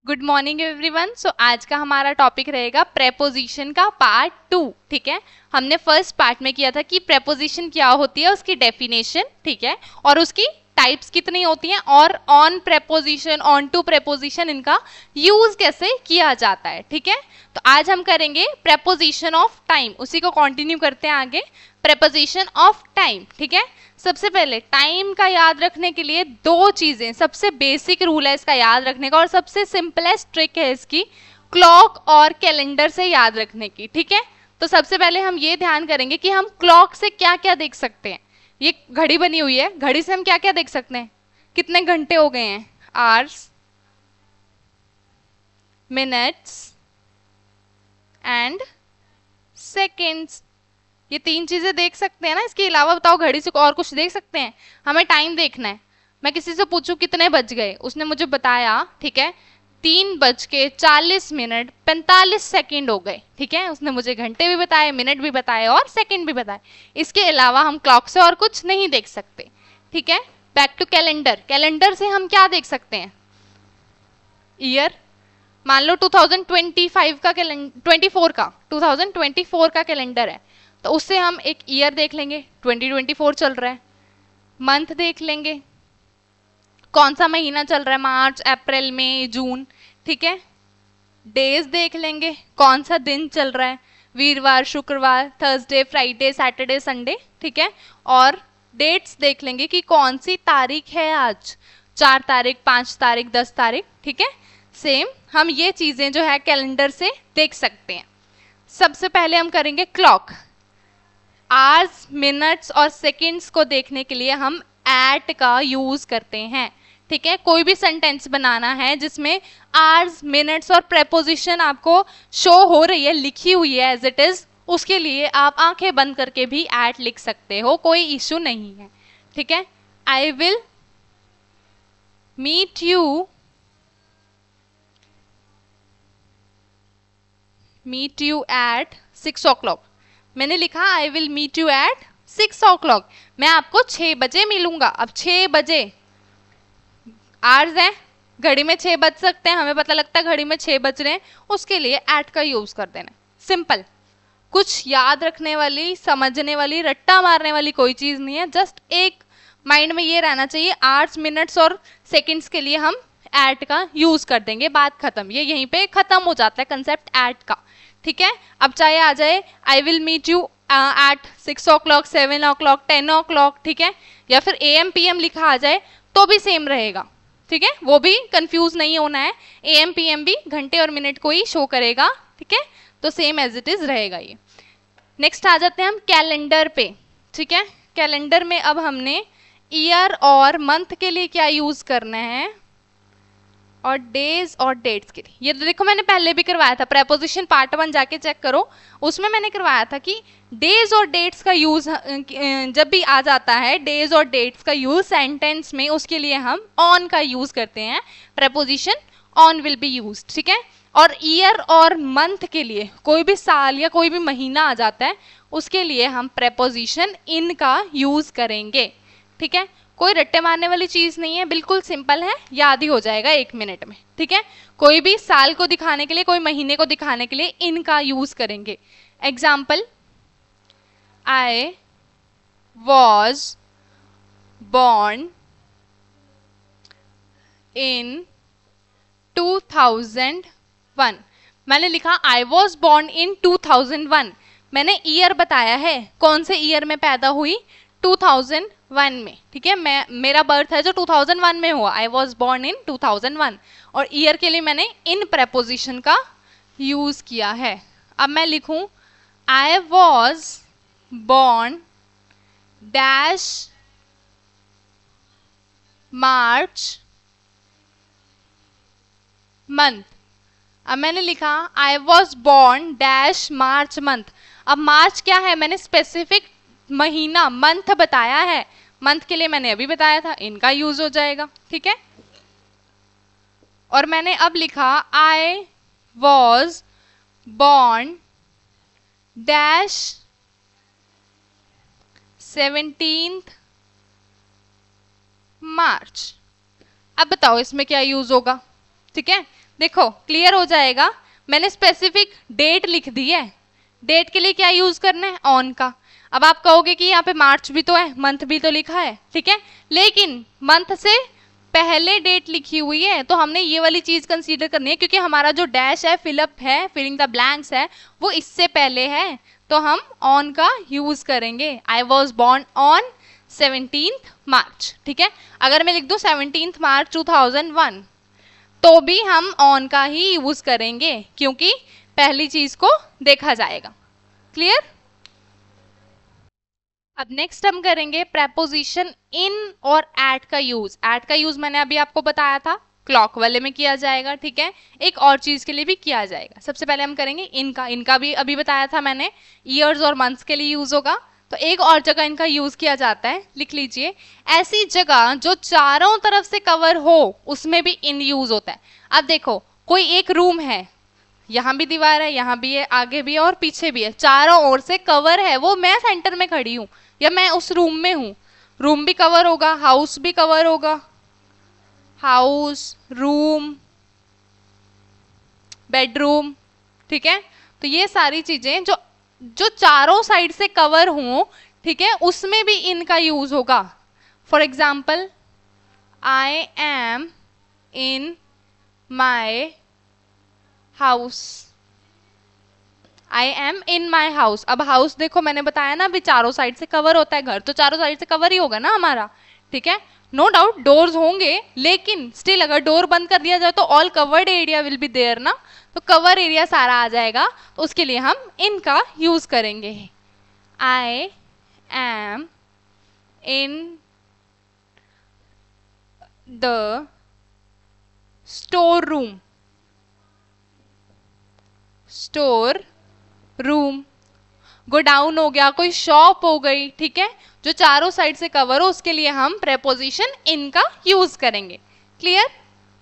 Good morning everyone. सो आज का हमारा टॉपिक रहेगा प्रेपोजिशन का पार्ट 2। ठीक है, हमने फर्स्ट पार्ट में किया था कि प्रेपोजिशन क्या होती है, उसकी डेफिनेशन, ठीक है, और उसकी टाइप्स कितनी होती हैं, और on preposition, onto preposition, इनका यूज कैसे किया जाता है। ठीक है, तो आज हम करेंगे प्रेपोजिशन ऑफ टाइम, उसी को कंटिन्यू करते हैं आगे। प्रेपोजिशन ऑफ टाइम, ठीक है। सबसे पहले टाइम का याद रखने के लिए दो चीजें, सबसे बेसिक रूल है इसका याद रखने का और सबसे सिंपलेस्ट ट्रिक है इसकी, क्लॉक और कैलेंडर से याद रखने की। ठीक है, तो सबसे पहले हम ये ध्यान करेंगे कि हम क्लॉक से क्या क्या देख सकते हैं। ये घड़ी बनी हुई है, घड़ी से हम क्या क्या देख सकते हैं, कितने घंटे हो गए हैं, आवर्स, मिनट्स एंड सेकेंड्स, ये तीन चीजें देख सकते हैं ना। इसके अलावा बताओ घड़ी से और कुछ देख सकते हैं? हमें टाइम देखना है। मैं किसी से पूछूं कितने बज गए, उसने मुझे बताया, ठीक है, 3:40 45 सेकेंड हो गए। ठीक है, उसने मुझे घंटे भी बताए, मिनट भी बताए और सेकेंड भी बताए। इसके अलावा हम क्लॉक से और कुछ नहीं देख सकते। ठीक है, बैक टू कैलेंडर। कैलेंडर से हम क्या देख सकते हैं? ईयर। मान लो 2025 का कैलेंडर, 2024 का कैलेंडर है, तो उससे हम एक ईयर देख लेंगे, 2024 चल रहा है। मंथ देख लेंगे, कौन सा महीना चल रहा है, मार्च, अप्रैल, मई, जून। ठीक है, डेज देख लेंगे, कौन सा दिन चल रहा है, वीरवार, शुक्रवार, थर्सडे, फ्राइडे, सैटरडे, संडे। ठीक है, और डेट्स देख लेंगे कि कौन सी तारीख है आज, 4 तारीख, 5 तारीख, 10 तारीख। ठीक है, सेम हम ये चीजें जो है कैलेंडर से देख सकते हैं। सबसे पहले हम करेंगे क्लॉक। आवर्स, मिनट्स और सेकंड्स को देखने के लिए हम एट का यूज करते हैं। ठीक है, कोई भी सेंटेंस बनाना है जिसमें आवर्स, मिनट्स और प्रेपोजिशन आपको शो हो रही है, लिखी हुई है एज इट इज, उसके लिए आप आंखें बंद करके भी एट लिख सकते हो, कोई इश्यू नहीं है। ठीक है, I will meet you at 6 o'clock। मैंने लिखा I will meet you at 6 o'clock, मैं आपको 6 बजे मिलूंगा। अब 6 बजे आवर्स है, घड़ी में 6 बज सकते हैं, हमें पता लगता है घड़ी में 6 बज रहे हैं, उसके लिए एट का यूज कर देना। सिंपल, कुछ याद रखने वाली, समझने वाली, रट्टा मारने वाली कोई चीज नहीं है। जस्ट एक माइंड में ये रहना चाहिए, आवर्स, मिनट्स और सेकंड्स के लिए हम एट का यूज कर देंगे, बात खत्म। ये यहीं पे खत्म हो जाता है कंसेप्ट एट का। ठीक है, अब चाहे आ जाए I will meet you at 6 o'clock, 7 o'clock, 10 o'clock, ठीक है, या फिर AM PM लिखा आ जाए तो भी सेम रहेगा। ठीक है, वो भी कंफ्यूज नहीं होना है, AM PM भी घंटे और मिनट को ही शो करेगा। ठीक है, तो सेम एज इट इज रहेगा ये। नेक्स्ट आ जाते हैं हम कैलेंडर पे। ठीक है, कैलेंडर में अब हमने ईयर और मंथ के लिए क्या यूज करना है, और डेज और डेट्स के लिए। ये तो देखो मैंने पहले भी करवाया था, प्रेपोजिशन पार्ट 1 जाके चेक करो, उसमें मैंने करवाया था कि डेज और डेट्स का यूज जब भी आ जाता है, डेज और डेट्स का यूज सेंटेंस में, उसके लिए हम ऑन का यूज करते हैं, preposition on will be use. ठीक है, और ईयर और मंथ के लिए, कोई भी साल या कोई भी महीना आ जाता है, उसके लिए हम प्रेपोजिशन इन का यूज करेंगे। ठीक है, कोई रट्टे मारने वाली चीज नहीं है, बिल्कुल सिंपल है, याद ही हो जाएगा 1 मिनट में। ठीक है, कोई भी साल को दिखाने के लिए, कोई महीने को दिखाने के लिए इनका यूज करेंगे। Example, I was born in 2001। मैंने लिखा आई वॉज बॉर्न इन 2001, मैंने ईयर बताया है, कौन से ईयर में पैदा हुई, 2001 में। ठीक है, मेरा बर्थ है जो 2001 में हुआ, आई वॉज बॉर्न इन 2001, और ईयर के लिए मैंने इन प्रेपोजिशन का यूज किया है। अब मैं लिखूं I was born dash March month. अब मैंने लिखा I was born dash March month. अब मार्च क्या है, मैंने स्पेसिफिक महीना, मंथ बताया है, मंथ के लिए मैंने अभी बताया था, इनका यूज हो जाएगा। ठीक है, और मैंने अब लिखा I was born dash 17th मार्च। अब बताओ इसमें क्या यूज होगा। ठीक है, देखो क्लियर हो जाएगा। मैंने स्पेसिफिक डेट लिख दी है, डेट के लिए क्या यूज करना है, ऑन का। अब आप कहोगे कि यहाँ पे मार्च भी तो है, मंथ भी तो लिखा है, ठीक है, लेकिन मंथ से पहले डेट लिखी हुई है, तो हमने ये वाली चीज कंसीडर करनी है, क्योंकि हमारा जो डैश है, फिलअप है, फिलिंग द ब्लैंक्स है, वो इससे पहले है, तो हम ऑन का यूज करेंगे। I was born on 17th मार्च, ठीक है। अगर मैं लिख दूं 17th मार्च 2001, तो भी हम ऑन का ही यूज करेंगे, क्योंकि पहली चीज को देखा जाएगा। क्लियर। अब नेक्स्ट हम करेंगे प्रेपोजिशन इन और एट का यूज। एट का यूज मैंने अभी आपको बताया था, क्लॉक वाले में किया जाएगा, ठीक है, एक और चीज के लिए भी किया जाएगा। सबसे पहले हम करेंगे इनका। इनका भी अभी बताया था मैंने, ईयर्स और मंथ्स के लिए यूज होगा। तो एक और जगह इनका यूज किया जाता है, लिख लीजिए, ऐसी जगह जो चारों तरफ से कवर हो, उसमें भी इन यूज होता है। अब देखो, कोई एक रूम है, यहाँ भी दीवार है, यहाँ भी है, आगे भी है और पीछे भी है, चारों ओर से कवर है, वो मैं सेंटर में खड़ी हूँ या मैं उस रूम में हूँ, रूम भी कवर होगा, हाउस भी कवर होगा, हाउस, रूम, बेडरूम, ठीक है। तो ये सारी चीजें जो जो चारों साइड से कवर हों, ठीक है, उसमें भी इनका यूज होगा। For example, I am in my house, I am in my house. अब हाउस देखो मैंने बताया ना, अभी चारों साइड से कवर होता है, घर तो चारों साइड से कवर ही होगा ना हमारा, ठीक है। नो डाउट डोर्स होंगे, लेकिन स्टिल अगर डोर बंद कर दिया जाए तो all covered area will be there ना, तो कवर एरिया सारा आ जाएगा, तो उसके लिए हम इनका यूज करेंगे। I am in the store room, store room. Godown हो गया, कोई शॉप हो गई, ठीक है, जो चारों साइड से कवर हो, उसके लिए हम प्रेपोजिशन इन का यूज करेंगे। क्लियर।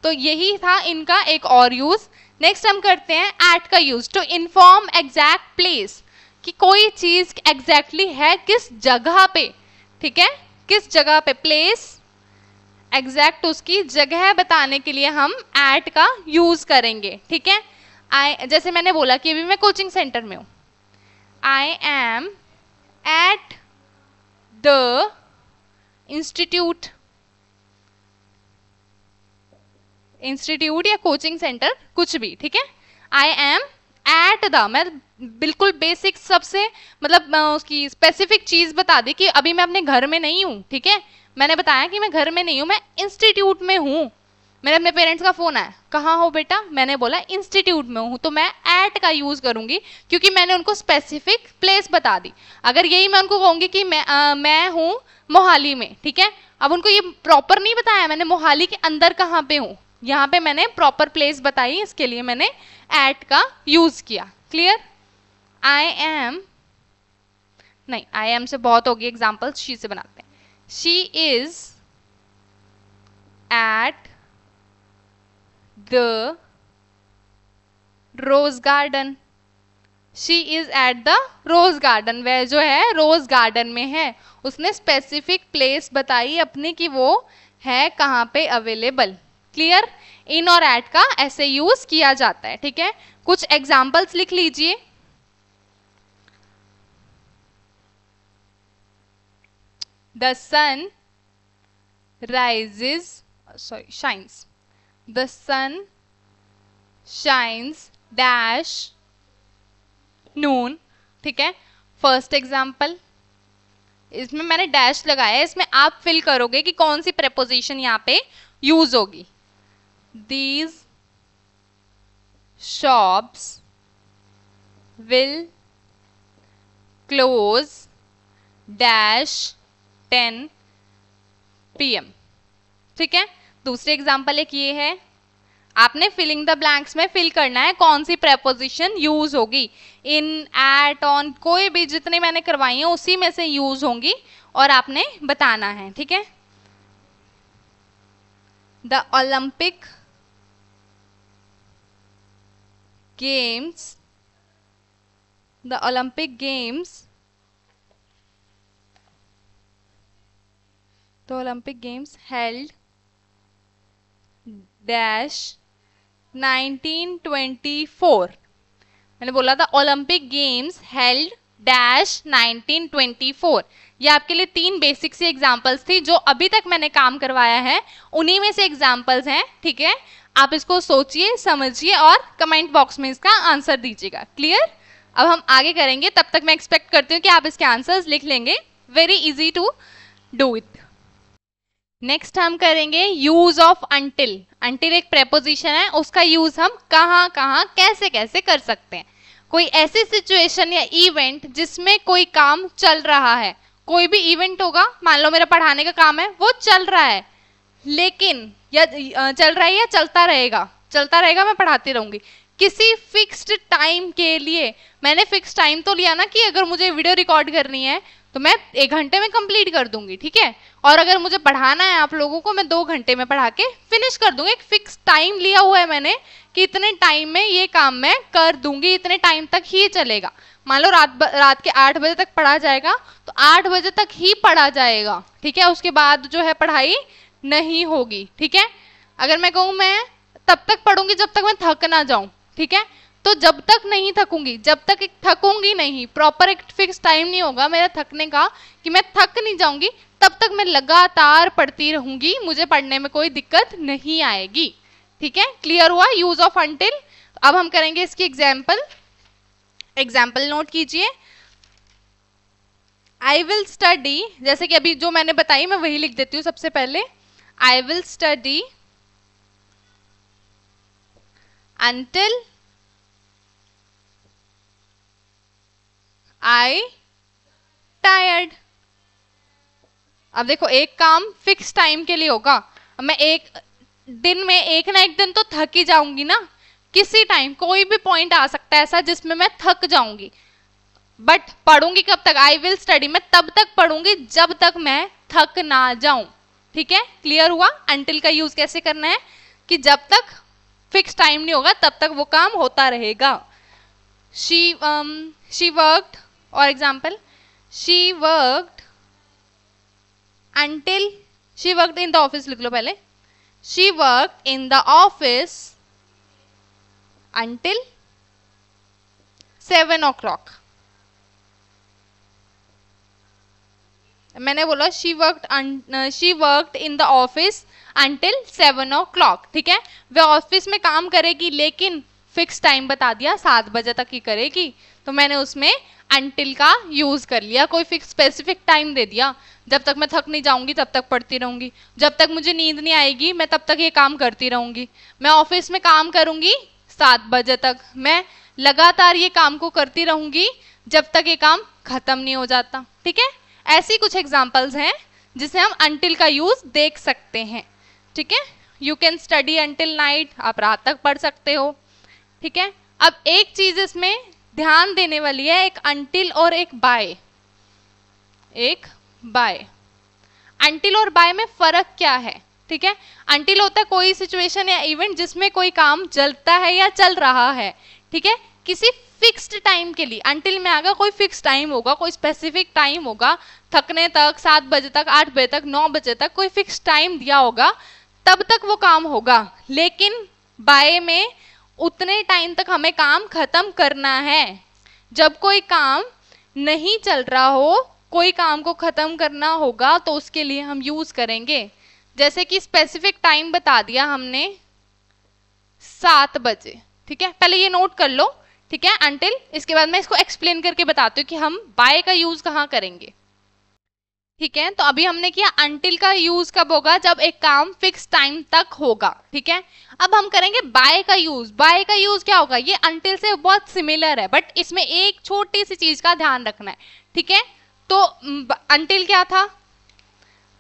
तो यही था इनका एक और यूज। नेक्स्ट हम करते हैं एट का use, to inform exact place, कि कोई चीज एग्जैक्टली है किस जगह पे, ठीक है, किस जगह पे, प्लेस, एग्जैक्ट उसकी जगह बताने के लिए हम एट का यूज करेंगे, ठीक है। आई, जैसे मैंने बोला कि अभी मैं कोचिंग सेंटर में हूं, I am at the institute, institute या कोचिंग सेंटर कुछ भी, ठीक है। आई एम एट द, मैं बिल्कुल बेसिक सबसे मतलब उसकी स्पेसिफिक चीज बता दी कि अभी मैं अपने घर में नहीं हूँ, ठीक है, मैंने बताया कि मैं घर में नहीं हूँ, मैं इंस्टीट्यूट में हूँ। मेरे अपने पेरेंट्स का फोन आया, कहाँ हो बेटा, मैंने बोला इंस्टीट्यूट में हूँ, तो मैं एट का यूज करूंगी, क्योंकि मैंने उनको स्पेसिफिक प्लेस बता दी। अगर यही मैं उनको कहूंगी कि मैं हूँ मोहाली में, ठीक है, अब उनको ये प्रॉपर नहीं बताया मैंने मोहाली के अंदर कहाँ पे हूँ, यहाँ पे मैंने प्रॉपर प्लेस बताई, इसके लिए मैंने एट का यूज किया। क्लियर। आई एम, नहीं आई एम से बहुत होगी, एग्जाम्पल शी से बनाते हैं। She is at the rose garden, she is at the rose garden, वह जो है रोज गार्डन में है, उसने स्पेसिफिक प्लेस बताई अपनी कि वो है कहाँ पे अवेलेबल। क्लियर। इन और एट का ऐसे यूज किया जाता है, ठीक है। कुछ एग्जाम्पल्स लिख लीजिए। The sun rises, sorry, shines, the sun shines dash noon, ठीक है। फर्स्ट एग्जाम्पल, इसमें मैंने डैश लगाया है, इसमें आप फिल करोगे कि कौन सी प्रेपोजिशन यहाँ पे यूज होगी। These shops will close dash 10 PM, ठीक है। दूसरी एग्जाम्पल एक ये है, आपने फिलिंग द ब्लैंक्स में फिल करना है कौन सी प्रेपोजिशन यूज होगी, इन, एट, ऑन, कोई भी जितने मैंने करवाई है उसी में से यूज होंगी और आपने बताना है, ठीक है। The Olympic games, the Olympic games, the Olympic Games held dash 1924। मैंने बोला था ओलंपिक गेम्स हेल्ड डैश 1924। ये आपके लिए 3 बेसिक सी एग्जांपल्स थी जो अभी तक मैंने काम करवाया है, उन्हीं में से एग्जांपल्स हैं। ठीक है, आप इसको सोचिए, समझिए और कमेंट बॉक्स में इसका आंसर दीजिएगा। क्लियर? अब हम आगे करेंगे, तब तक मैं एक्सपेक्ट करती हूँ कि आप इसके आंसर्स लिख लेंगे। Very easy to do it. Next हम करेंगे यूज ऑफ अंटिल। अंटिल एक प्रेपोजिशन है, उसका यूज हम कहाँ कहाँ कैसे कैसे कर सकते हैं। कोई ऐसी सिचुएशन या इवेंट जिसमें कोई काम चल रहा है, कोई भी इवेंट होगा, मान लो मेरा पढ़ाने का काम है, वो चल रहा है, लेकिन या चल रहा है या चलता रहेगा, मैं पढ़ाती रहूंगी किसी फिक्स्ड टाइम के लिए। मैंने फिक्स टाइम तो लिया ना कि अगर मुझे वीडियो रिकॉर्ड करनी है तो मैं 1 घंटे में कंप्लीट कर दूंगी, ठीक है, और अगर मुझे पढ़ाना है आप लोगों को, मैं 2 घंटे में पढ़ा के फिनिश कर दूंगी। एक फिक्स टाइम लिया हुआ है मैंने कि इतने टाइम में ये काम मैं कर दूंगी, इतने टाइम तक ही चलेगा। मान लो रात के 8 बजे तक पढ़ा जाएगा तो 8 बजे तक ही पढ़ा जाएगा, ठीक है, उसके बाद जो है पढ़ाई नहीं होगी। ठीक है, अगर मैं कहूँ मैं तब तक पढ़ूंगी जब तक मैं थक ना जाऊं, ठीक है, तो जब तक नहीं थकूंगी, जब तक थकूंगी नहीं, प्रॉपर एक फिक्स टाइम नहीं होगा मेरा थकने का कि मैं थक नहीं जाऊंगी, तब तक मैं लगातार पढ़ती रहूंगी, मुझे पढ़ने में कोई दिक्कत नहीं आएगी। ठीक है, क्लियर हुआ यूज ऑफ अंटिल। अब हम करेंगे इसकी एग्जाम्पल नोट कीजिए। आई विल स्टडी, जैसे कि अभी जो मैंने बताई मैं वही लिख देती हूँ सबसे पहले। I will study until I tired। अब देखो, एक काम फिक्स टाइम के लिए होगा, मैं एक दिन में एक ना एक दिन तो थक ही जाऊंगी ना, किसी टाइम कोई भी पॉइंट आ सकता है ऐसा जिसमें मैं थक जाऊंगी, बट पढ़ूंगी कब तक? आई विल स्टडी, मैं तब तक पढ़ूंगी जब तक मैं थक ना जाऊं। ठीक है, क्लियर हुआ? अंटिल का यूज कैसे करना है कि जब तक फिक्स टाइम नहीं होगा तब तक वो काम होता रहेगा। she worked, और example, she worked until, she worked in the office लिख लो पहले, she worked in the office until 7 o'clock। मैंने बोला she worked in the office until 7 o'clock। ठीक है, वे ऑफिस में काम करेगी लेकिन फिक्स टाइम बता दिया 7 बजे तक ही करेगी, तो मैंने उसमें until का यूज कर लिया, कोई फिक्स स्पेसिफिक टाइम दे दिया, जब तक मैं थक नहीं जाऊंगी तब तक पढ़ती रहूंगी, जब तक मुझे नींद नहीं आएगी मैं तब तक ये काम करती रहूंगी, मैं ऑफिस में काम करूंगी 7 बजे तक, मैं लगातार ये काम को करती रहूंगी जब तक ये काम खत्म नहीं हो जाता। ठीक है, ऐसी कुछ एग्जाम्पल्स हैं जिसे हम until का यूज देख सकते हैं। ठीक है, you can study until night, आप रात तक पढ़ सकते हो। ठीक है, अब एक चीज इसमें ध्यान देने वाली है, एक until और एक by। until और by में फर्क क्या है? ठीक है, until होता है कोई सिचुएशन या इवेंट जिसमें कोई काम चलता है या चल रहा है, ठीक है, किसी फिक्स्ड टाइम के लिए। until में आगे कोई फिक्स टाइम होगा, कोई स्पेसिफिक टाइम होगा, थकने तक, 7 बजे तक, 8 बजे तक, 9 बजे तक कोई फिक्स टाइम दिया होगा, तब तक वो काम होगा। लेकिन बाय में उतने टाइम तक हमें काम खत्म करना है। जब कोई काम नहीं चल रहा हो, कोई काम को खत्म करना होगा, तो उसके लिए हम यूज करेंगे, जैसे कि स्पेसिफिक टाइम बता दिया हमने 7 बजे। ठीक है, पहले ये नोट कर लो। ठीक है, until, इसके बाद मैं इसको एक्सप्लेन करके बताती हूँ कि हम बाय का यूज कहाँ करेंगे। ठीक है, तो अभी हमने किया until का यूज कब होगा? जब एक काम फिक्स टाइम तक होगा। ठीक है, अब हम करेंगे बाय का यूज। बाय का यूज क्या होगा? ये until से बहुत सिमिलर है, बट इसमें एक छोटी सी चीज का ध्यान रखना है। ठीक है, तो until क्या था?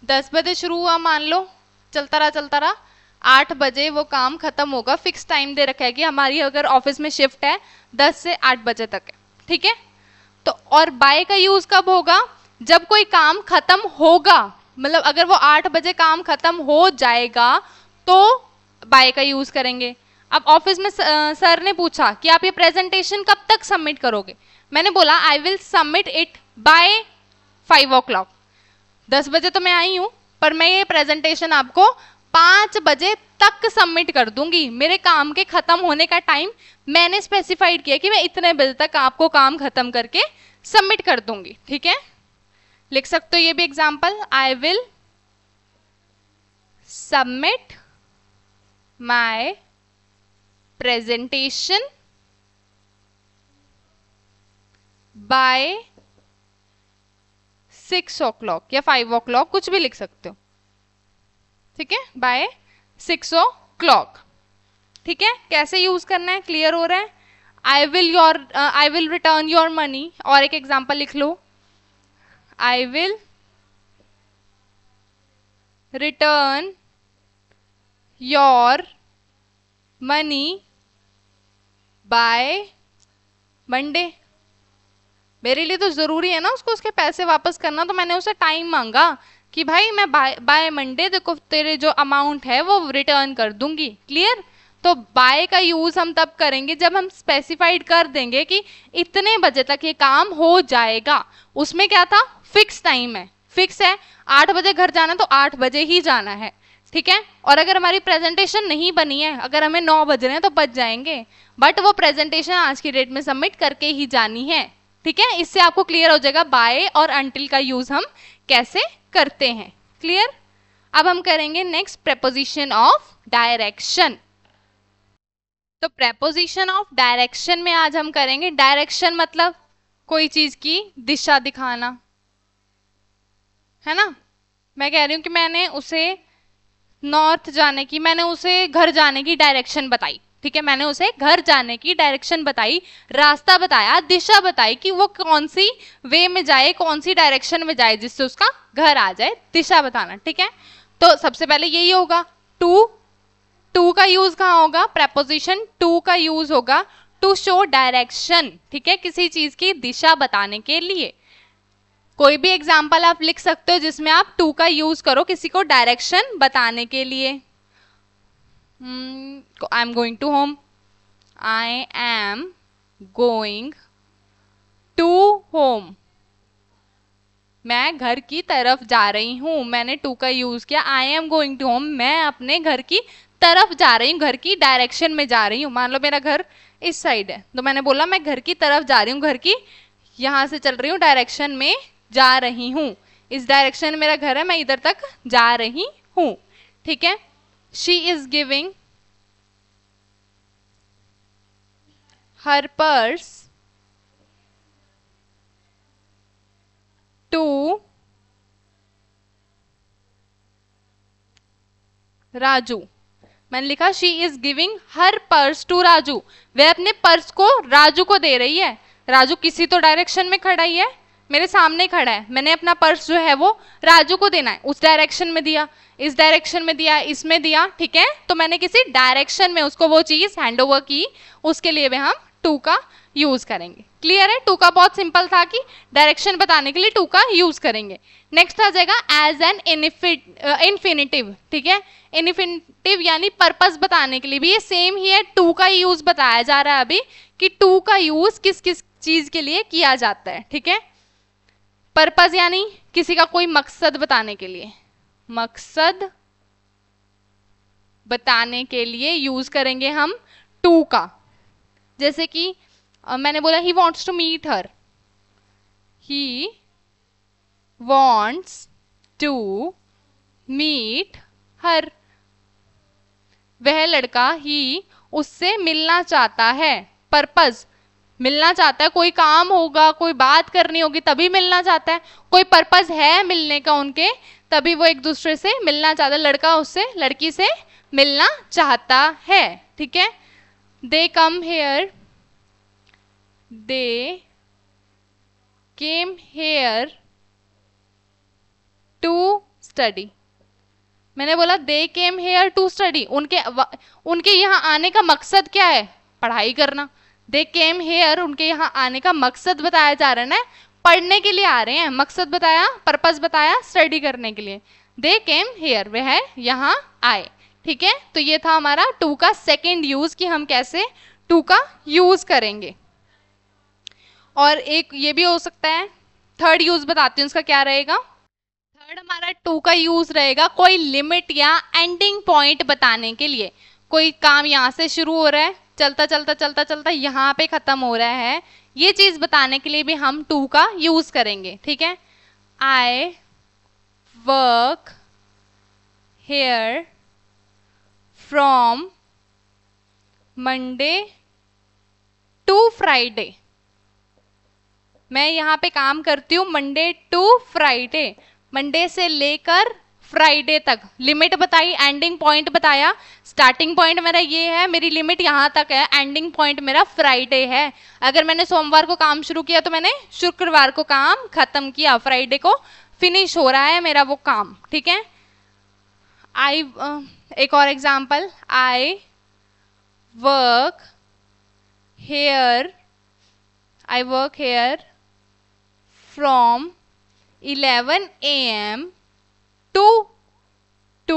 10 बजे शुरू हुआ, मान लो, चलता रहा 8 बजे वो काम खत्म होगा। फिक्स टाइम दे रखा है कि हमारी अगर ऑफिस में शिफ्ट है 10 से 8 बजे तक है। ठीक है, तो और बाय का यूज कब होगा? जब कोई काम खत्म होगा, मतलब अगर वो 8 बजे काम खत्म हो जाएगा तो बाय का यूज करेंगे। अब ऑफिस में सर ने पूछा कि आप ये प्रेजेंटेशन कब तक सबमिट करोगे? मैंने बोला I will submit it by 5 o'clock। 10 बजे तो मैं आई हूँ, पर मैं ये प्रेजेंटेशन आपको 5 बजे तक सबमिट कर दूंगी। मेरे काम के खत्म होने का टाइम मैंने स्पेसिफाइड किया कि मैं इतने बजे तक आपको काम खत्म करके सबमिट कर दूंगी। ठीक है, लिख सकते हो ये भी example, I will submit my presentation by 6 o'clock या 5 o'clock, कुछ भी लिख सकते हो। ठीक है, बाय 6 o'clock। ठीक है, कैसे यूज करना है क्लियर हो रहा है। I will return your money, और एक एग्जांपल लिख लो, I will return your money by Monday. मेरे लिए तो जरूरी है ना उसको उसके पैसे वापस करना, तो मैंने उसे टाइम मांगा कि भाई मैं बाय मंडे देखो तेरे जो अमाउंट है वो रिटर्न कर दूंगी। क्लियर। तो बाय का यूज हम तब करेंगे जब हम स्पेसिफाइड कर देंगे कि इतने बजे तक ये काम हो जाएगा। उसमें क्या था, फिक्स टाइम है, फिक्स है 8 बजे घर जाना तो 8 बजे ही जाना है। ठीक है, और अगर हमारी प्रेजेंटेशन नहीं बनी है, अगर हमें 9 बज रहे हैं तो बच जाएंगे, बट वो प्रेजेंटेशन आज की डेट में सबमिट करके ही जानी है। ठीक है, इससे आपको क्लियर हो जाएगा बाय और अंटिल का यूज हम कैसे करते हैं। क्लियर। अब हम करेंगे नेक्स्ट प्रेपोजिशन ऑफ डायरेक्शन। तो प्रेपोजिशन ऑफ डायरेक्शन में आज हम करेंगे, डायरेक्शन मतलब कोई चीज की दिशा दिखाना, है ना। मैं कह रही हूं कि मैंने उसे नॉर्थ जाने की, मैंने उसे घर जाने की डायरेक्शन बताई। ठीक है, मैंने उसे घर जाने की डायरेक्शन बताई, रास्ता बताया, दिशा बताई कि वो कौन सी वे में जाए, कौन सी डायरेक्शन में जाए जिससे उसका घर आ जाए, दिशा बताना। ठीक है, तो सबसे पहले यही होगा टू का यूज कहाँ होगा, प्रेपोजिशन टू का यूज होगा टू शो डायरेक्शन। ठीक है, किसी चीज की दिशा बताने के लिए। कोई भी एग्जाम्पल आप लिख सकते हो जिसमें आप टू का यूज करो किसी को डायरेक्शन बताने के लिए। I am going to home. I am going to home. मैं घर की तरफ जा रही हूं, मैंने टू का यूज किया। I am going to home, मैं अपने घर की तरफ जा रही हूँ, घर की डायरेक्शन में जा रही हूँ। मान लो मेरा घर इस साइड है, तो मैंने बोला मैं घर की तरफ जा रही हूँ, घर की यहां से चल रही हूँ, डायरेक्शन में जा रही हूँ, इस डायरेक्शन में मेरा घर है, मैं इधर तक जा रही हूँ। ठीक है, she is giving her purse to Raju. मैंने लिखा she is giving her purse to Raju, वह अपने पर्स को राजू को दे रही है। राजू किसी तो डायरेक्शन में खड़ा ही है, मेरे सामने खड़ा है, मैंने अपना पर्स जो है वो राजू को देना है, उस डायरेक्शन में दिया, इस डायरेक्शन में दिया, इसमें दिया। ठीक है, तो मैंने किसी डायरेक्शन में उसको वो चीज हैंड ओवर की, उसके लिए भी हम टू का यूज करेंगे। क्लियर है, टू का बहुत सिंपल था कि डायरेक्शन बताने के लिए टू का यूज करेंगे। नेक्स्ट आ जाएगा एज एन इन्फिनिटिव। ठीक है, इन्फिनिटिव यानी पर्पस बताने के लिए भी ये सेम ही है, टू का यूज बताया जा रहा है अभी कि टू का यूज किस किस चीज के लिए किया जाता है। ठीक है, पर्पस यानी किसी का कोई मकसद बताने के लिए, मकसद बताने के लिए यूज करेंगे हम टू का। जैसे कि मैंने बोला he wants to meet her, he wants to meet her, वह लड़का ही उससे मिलना चाहता है। पर्पस, मिलना चाहता है, कोई काम होगा, कोई बात करनी होगी तभी मिलना चाहता है, कोई पर्पस है मिलने का उनके, तभी वो एक दूसरे से मिलना चाहता है, लड़का उससे लड़की से मिलना चाहता है। ठीक है, they come here, they came here to study। मैंने बोला they came here to study, उनके यहाँ आने का मकसद क्या है, पढ़ाई करना। they came here, उनके यहाँ आने का मकसद बताया जा रहा है ना, पढ़ने के लिए आ रहे हैं, मकसद बताया, पर्पस बताया, स्टडी करने के लिए। they came here, वह यहाँ आए। ठीक है, तो ये था हमारा टू का सेकेंड यूज कि हम कैसे टू का यूज करेंगे। और एक ये भी हो सकता है, थर्ड यूज बताती हूँ उसका क्या रहेगा। थर्ड हमारा टू का यूज रहेगा कोई लिमिट या एंडिंग पॉइंट बताने के लिए। कोई काम यहाँ से शुरू हो रहा है, चलता चलता चलता चलता यहाँ पे खत्म हो रहा है, ये चीज बताने के लिए भी हम टू का यूज करेंगे। ठीक है, I work here from Monday to Friday. मैं यहाँ पे काम करती हूँ मंडे टू फ्राइडे, मंडे से लेकर फ्राइडे तक। लिमिट बताई, एंडिंग पॉइंट बताया। स्टार्टिंग पॉइंट मेरा ये है, मेरी लिमिट यहाँ तक है, एंडिंग पॉइंट मेरा फ्राइडे है। अगर मैंने सोमवार को काम शुरू किया तो मैंने शुक्रवार को काम खत्म किया, फ्राइडे को फिनिश हो रहा है मेरा वो काम। ठीक है, एक और example, I work hair from 11 AM to 2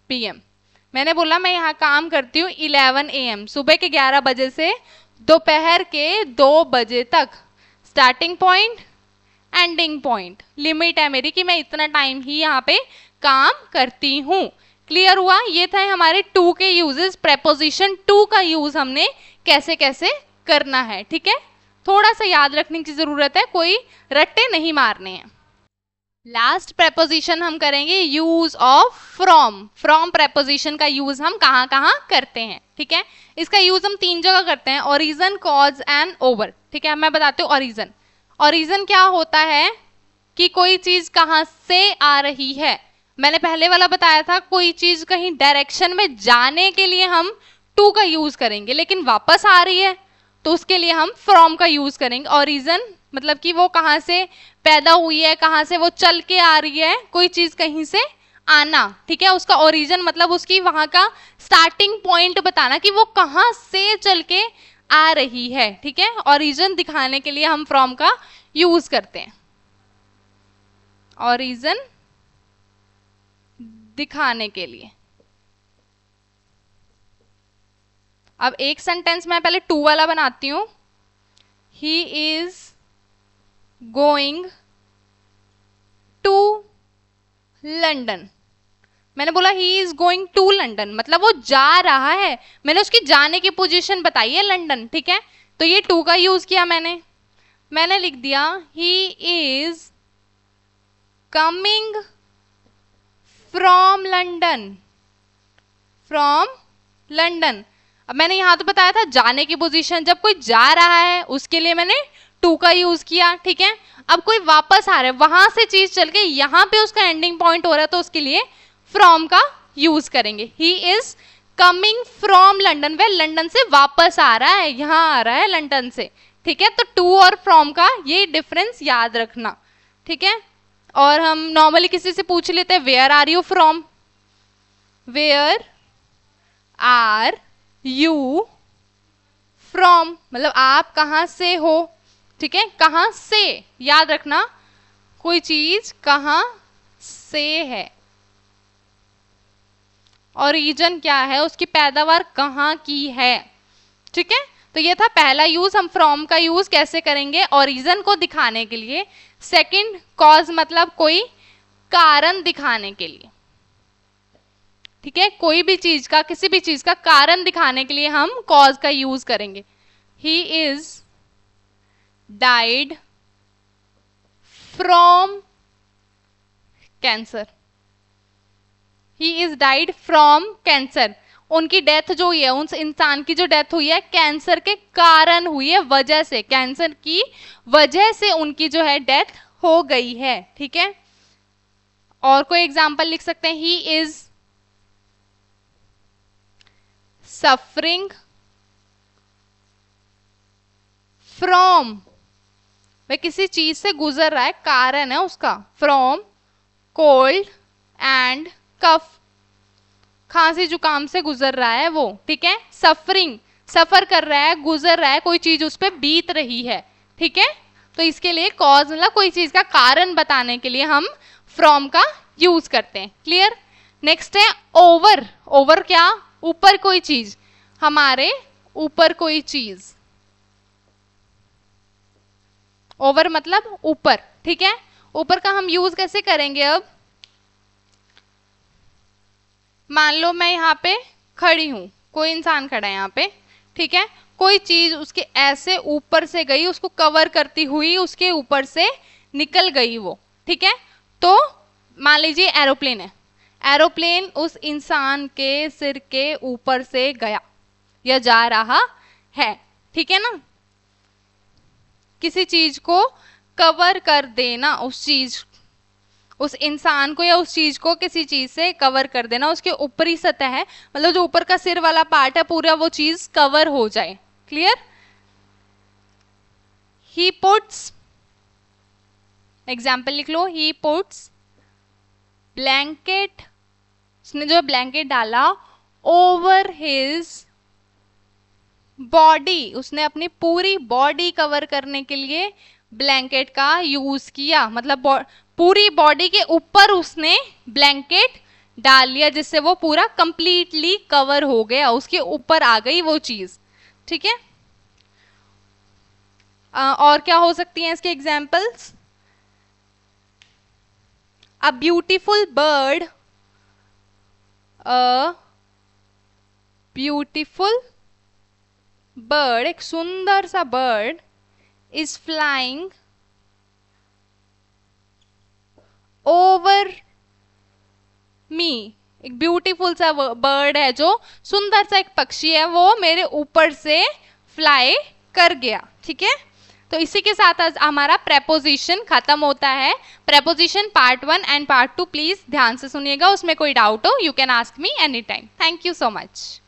PM। मैंने बोला मैं यहाँ काम करती हूँ 11 AM, सुबह के 11 बजे से दोपहर के 2 बजे तक। Starting point, ending point, limit है मेरी कि मैं इतना टाइम ही यहाँ पे काम करती हूँ। क्लियर हुआ? ये था हमारे टू के यूजेस। प्रेपोजिशन टू का यूज हमने कैसे कैसे करना है। ठीक है, थोड़ा सा याद रखने की जरूरत है, कोई रट्टे नहीं मारने हैं। लास्ट प्रेपोजिशन हम करेंगे use of from. From preposition का यूज हम कहाँ कहाँ करते हैं। ठीक है, इसका यूज हम 3 जगह करते हैं, ओरिजिन, कॉज एंड ओवर। ठीक है, मैं बताती हूँ ओरिजिन। ओरिजिन क्या होता है कि कोई चीज कहाँ से आ रही है। मैंने पहले वाला बताया था, कोई चीज कहीं डायरेक्शन में जाने के लिए हम टू का यूज करेंगे, लेकिन वापस आ रही है तो उसके लिए हम फ्रॉम का यूज करेंगे। ओरिजिन मतलब कि वो कहाँ से पैदा हुई है, कहाँ से वो चल के आ रही है, कोई चीज कहीं से आना। ठीक है, उसका ओरिजिन मतलब उसकी वहां का स्टार्टिंग पॉइंट बताना कि वो कहाँ से चल के आ रही है। ठीक है, ओरिजिन दिखाने के लिए हम फ्रॉम का यूज करते हैं। ओरिजिन दिखाने के लिए। अब एक सेंटेंस मैं पहले टू वाला बनाती हूं। He is going to London. मैंने बोला he is going to London, मतलब वो जा रहा है। मैंने उसकी जाने की पोजीशन बताई है लंदन। ठीक है, तो ये टू का यूज किया मैंने लिख दिया he is coming from London. From London. अब मैंने यहां तो बताया था जाने की पोजीशन, जब कोई जा रहा है उसके लिए मैंने टू का यूज किया। ठीक है, अब कोई वापस आ रहा है, वहां से चीज चल के यहाँ पे उसका एंडिंग पॉइंट हो रहा है, तो उसके लिए फ्रॉम का यूज करेंगे। He is coming from London, वह लंदन से वापस आ रहा है, यहाँ आ रहा है लंदन से। ठीक है, तो टू और फ्रॉम का ये डिफरेंस याद रखना। ठीक है, और हम नॉर्मली किसी से पूछ लेते हैं where are you from. Where are you from मतलब आप कहां से हो। ठीक है, कहां से याद रखना, कोई चीज कहां से है। ओरिजिन क्या है, उसकी पैदावार कहां की है। ठीक है, तो ये था पहला यूज। हम फ्रॉम का यूज कैसे करेंगे, ओरिजिन को दिखाने के लिए। सेकंड, कॉज मतलब कोई कारण दिखाने के लिए। ठीक है, कोई भी चीज का, किसी भी चीज का कारण दिखाने के लिए हम कॉज का यूज करेंगे। He is died from cancer. He is died from cancer. उनकी डेथ जो हुई है, उन इंसान की जो डेथ हुई है कैंसर के कारण हुई है, वजह से, कैंसर की वजह से उनकी जो है डेथ हो गई है। ठीक है, और कोई एग्जांपल लिख सकते हैं, ही इज सफरिंग फ्रॉम, वह किसी चीज से गुजर रहा है, कारण है उसका, फ्रॉम कोल्ड एंड कफ, खांसी जुकाम से गुजर रहा है वो। ठीक है, सफरिंग, सफर कर रहा है, गुजर रहा है, कोई चीज उस पर बीत रही है। ठीक है, तो इसके लिए कॉज मतलब कोई चीज का कारण बताने के लिए हम फ्रॉम का यूज करते हैं। क्लियर? नेक्स्ट है ओवर। ओवर क्या, ऊपर कोई चीज, हमारे ऊपर कोई चीज। ओवर मतलब ऊपर। ठीक है, ऊपर का हम यूज कैसे करेंगे? अब मान लो मैं यहाँ पे खड़ी हूं, कोई इंसान खड़ा है यहाँ पे, ठीक है, कोई चीज उसके ऐसे ऊपर से गई, उसको कवर करती हुई उसके ऊपर से निकल गई वो, ठीक है। तो मान लीजिए एरोप्लेन है, एरोप्लेन उस इंसान के सिर के ऊपर से गया या जा रहा है, ठीक है ना। किसी चीज को कवर कर देना, उस चीज, उस इंसान को या उस चीज को किसी चीज से कवर कर देना, उसके ऊपरी सतह है, मतलब जो ऊपर का सिर वाला पार्ट है पूरा वो चीज कवर हो जाए। क्लियर? ही पुट्स, एग्जाम्पल लिख लो, ही पुट्स ब्लैंकेट, उसने जो ब्लैंकेट डाला ओवर हिज बॉडी, उसने अपनी पूरी बॉडी कवर करने के लिए ब्लैंकेट का यूज किया, मतलब पूरी बॉडी के ऊपर उसने ब्लैंकेट डाल लिया जिससे वो पूरा कंप्लीटली कवर हो गया, उसके ऊपर आ गई वो चीज, ठीक है। और क्या हो सकती हैं इसके examples? A beautiful bird, a beautiful bird, एक सुंदर सा bird, is flying over me, एक ब्यूटीफुल सा बर्ड है, जो सुंदर सा एक पक्षी है, वो मेरे ऊपर से फ्लाई कर गया, ठीक है। तो इसी के साथ आज हमारा प्रेपोजिशन खत्म होता है। Preposition part 1 and part 2 please ध्यान से सुनिएगा, उसमें कोई डाउट हो you can ask me any time. Thank you so much.